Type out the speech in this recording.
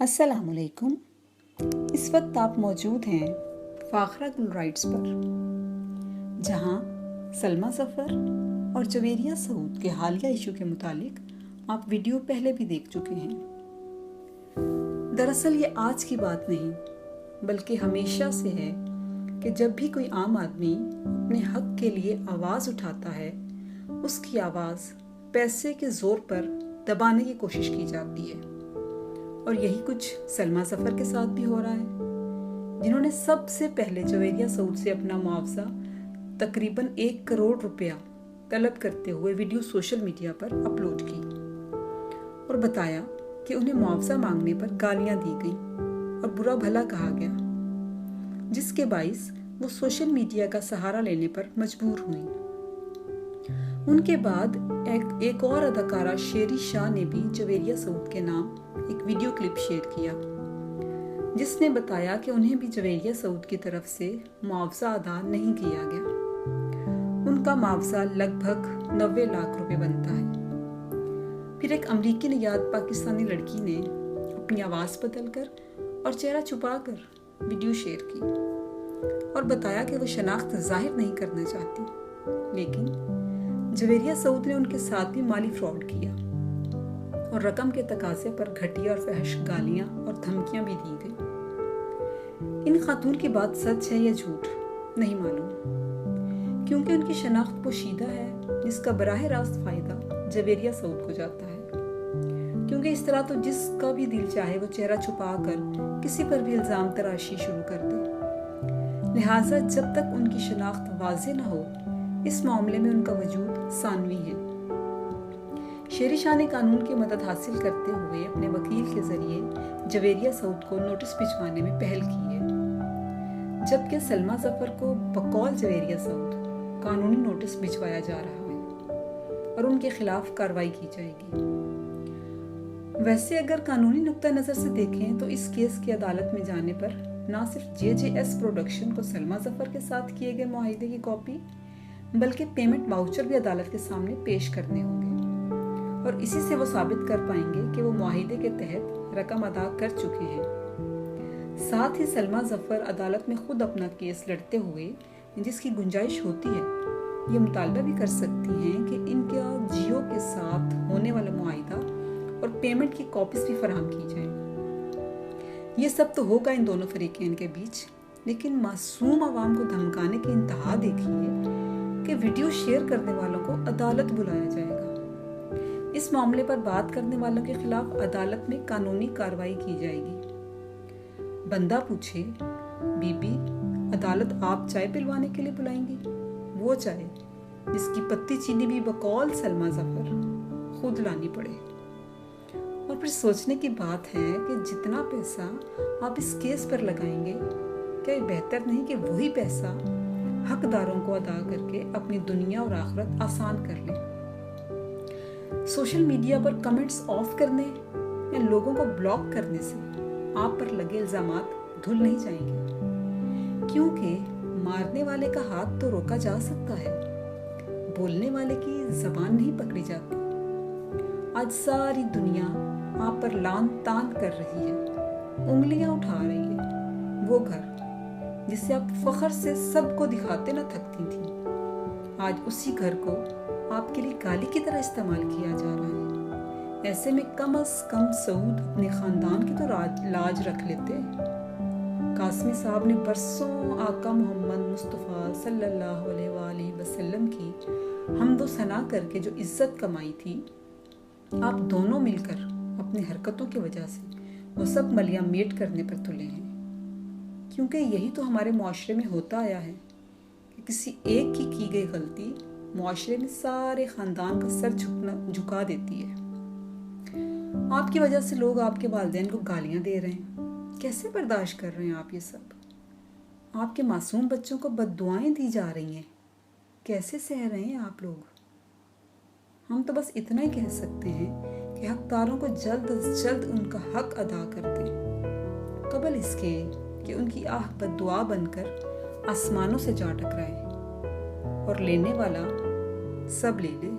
السلام علیکم۔ اس وقت آپ موجود ہیں فاخرہ گل رائٹس پر، جہاں سلمیٰ ظفر اور جویریہ سعود کے حالیہ ایشو کے متعلق آپ ویڈیو پہلے بھی دیکھ چکے ہیں۔ دراصل یہ آج کی بات نہیں بلکہ ہمیشہ سے ہے کہ جب بھی کوئی عام آدمی اپنے حق کے لیے آواز اٹھاتا ہے، اس کی آواز پیسے کے زور پر دبانے کی کوشش کی جاتی ہے، اور یہی کچھ سلمیٰ ظفر کے ساتھ بھی ہو رہا ہے، جنہوں نے سب سے پہلے جویریہ سعود سے اپنا معاوضہ تقریباً 1 کروڑ روپیہ طلب کرتے ہوئے ویڈیو سوشل میڈیا پر اپلوڈ کی اور بتایا کہ انہیں معاوضہ مانگنے پر گالیاں دی گئیں اور برا بھلا کہا گیا، جس کے باعث وہ سوشل میڈیا کا سہارا لینے پر مجبور ہوئیں۔ ان کے بعد ایک اور اداکارہ شیری شاہ نے بھی جویریہ سعود کے نام ایک ویڈیو کلپ شیئر کیا، جس نے بتایا کہ انہیں بھی جویریہ سعود کی طرف سے معاوضہ ادا نہیں کیا گیا۔ ان کا معاوضہ لگ بھگ 90 لاکھ روپے بنتا ہے۔ پھر ایک امریکی نژاد پاکستانی لڑکی نے اپنی آواز بدل کر اور چہرہ چھپا کر ویڈیو شیئر کی اور بتایا کہ وہ شناخت ظاہر نہیں کرنا چاہتی، لیکن جویریہ سعود نے ان کے ساتھ بھی مالی فراڈ کیا اور رقم کے تقاضے پر گھٹیا اور فحش گالیاں اور دھمکیاں بھی دی گئیں۔ ان خاتون کی بات سچ ہے یا جھوٹ نہیں معلوم، کیونکہ ان کی شناخت پوشیدہ ہے، جس کا براہ راست فائدہ جویریہ سعود کو جاتا ہے، کیونکہ اس طرح تو جس کا بھی دل چاہے وہ چہرہ چھپا کر کسی پر بھی الزام تراشی شروع کر دے۔ لہٰذا جب تک ان کی شناخت واضح نہ ہو، اس معاملے میں ان کا وجود ثانوی ہے۔ شیری شاہ نے قانون کی مدد حاصل کرتے ہوئے اپنے وکیل کے ذریعے جویریہ سعود کو نوٹس بھجوانے میں پہل کی ہے، جبکہ سلمیٰ ظفر کو بقول جویریہ سعود قانونی نوٹس بھجوایا جا رہا ہے اور ان کے خلاف کارروائی کی جائے گی۔ ویسے اگر قانونی نقطہ نظر سے دیکھیں تو اس کیس کی عدالت میں جانے پر نہ صرف JJS پروڈکشن کو سلمیٰ ظفر کے ساتھ کیے گئے معاہدے کی کاپی بلکہ پیمنٹ واؤچر بھی عدالت کے سامنے پیش کرنے ہوں گے، اور اسی سے وہ ثابت کر پائیں گے کہ وہ معاہدے کے تحت رقم ادا کر چکے ہیں۔ ساتھ ہی سلمیٰ ظفر عدالت میں خود اپنا کیس لڑتے ہوئے، جس کی گنجائش ہوتی ہے، یہ مطالبہ بھی کر سکتی ہیں کہ ان کا جیو کے ساتھ ہونے والا معاہدہ اور پیمنٹ کی کاپیز بھی فراہم کی جائیں۔ یہ سب تو ہوگا ان دونوں فریقین کے بیچ، لیکن معصوم عوام کو دھمکانے کی انتہا دیکھیے کہ ویڈیو شیئر کرنے والوں کو عدالت بلایا جائے گا۔ اس معاملے پر بات کرنے والوں کے خلاف عدالت میں قانونی کارروائی کی جائے گی۔ بندہ پوچھے، بی بی عدالت آپ چائے پلوانے کے لیے بلائیں گی؟ وہ چائے جس کی پتی چینی بھی بقول سلمیٰ ظفر خود لانی پڑے۔ اور پھر سوچنے کی بات ہے کہ جتنا پیسہ آپ اس کیس پر لگائیں گے، کیا یہ بہتر نہیں کہ وہی پیسہ حقداروں کو ادا کر کے اپنی دنیا اور آخرت آسان کر لیں؟ Social media per comments of کرنے یا لوگوں کو بلاک کرنے سے آپ پر لگے الزامات دھل نہیں جائیں گے، کیونکہ مارنے والے کا ہاتھ تو روکا جا سکتا ہے، بولنے والے کی زبان نہیں پکڑی جاتی۔ آج ساری دنیا آپ پر لان تان کر رہی ہے، انگلیاں اٹھا رہی ہے۔ وہ گھر جسے آپ فخر سے سب کو دکھاتے نہ تھکتی تھیں، آج اسی گھر کو آپ کے لیے گالی کی طرح استعمال کیا جا رہا ہے۔ ایسے میں کم از کم سعود اپنے خاندان کی تو لاج رکھ لیتے۔ قاسمی صاحب نے برسوں آقا محمد مصطفیٰ صلی اللہ علیہ وآلہ وسلم کی حمد و ثنا کر کے جو عزت کمائی تھی، آپ دونوں مل کر اپنی حرکتوں کی وجہ سے وہ سب ملیاں میٹ کرنے پر تلے ہیں، کیونکہ یہی تو ہمارے معاشرے میں ہوتا آیا ہے کہ کسی ایک کی گئی غلطی معاشرے میں سارے خاندان کا سر جھکا دیتی ہے۔ آپ کی وجہ سے لوگ آپ کے والدین کو گالیاں دے رہے ہیں، کیسے برداشت کر رہے ہیں آپ یہ سب؟ آپ کے معصوم بچوں کو بد دعائیں دی جا رہی ہیں، کیسے سہ رہے ہیں آپ لوگ؟ ہم تو بس اتنا ہی کہہ سکتے ہیں کہ حقداروں کو جلد از جلد ان کا حق ادا کر دیں، قبل اس کے کہ ان کی آہ بد دعا بن کر آسمانوں سے جا ٹکرائے اور لینے والا سب لے لے۔